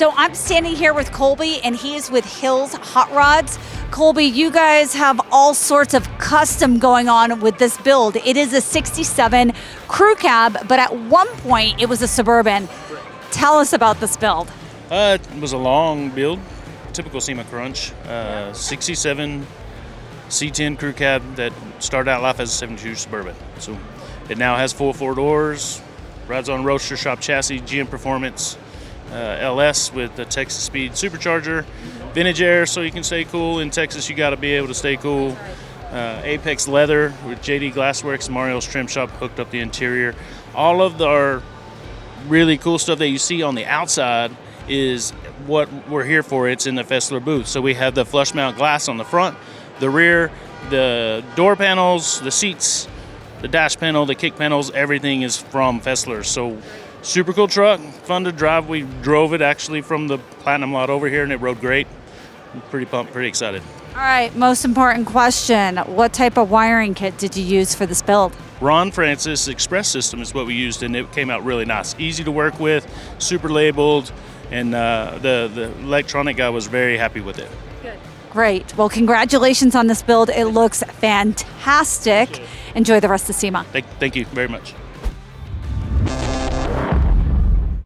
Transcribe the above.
So I'm standing here with Colby, and he is with Hills Hot Rods. Colby, you guys have all sorts of custom going on with this build. It is a 67 Crew Cab, but at one point it was a Suburban. Tell us about this build. It was a long build, typical SEMA crunch. 67 C10 Crew Cab that started out life as a 72 Suburban. So it now has full four doors, rides on roadster shop chassis, GM Performance, LS with the Texas Speed supercharger, vintage air so you can stay cool. In Texas you got to be able to stay cool. Apex leather with JD Glassworks, Mario's Trim Shop hooked up the interior. All of our really cool stuff that you see on the outside is what we're here for. It's in the Fesler booth. So we have the flush mount glass on the front, the rear, the door panels, the seats, the dash panel, the kick panels, everything is from Fesler. So super cool truck, fun to drive. We drove it actually from the Platinum lot over here and it rode great. I'm pretty pumped, pretty excited. All right, most important question. What type of wiring kit did you use for this build? Ron Francis Express system is what we used, and it came out really nice. Easy to work with, super labeled, and the electronic guy was very happy with it. Good. Great. Well, congratulations on this build. It looks fantastic. Enjoy the rest of SEMA. Thank you very much.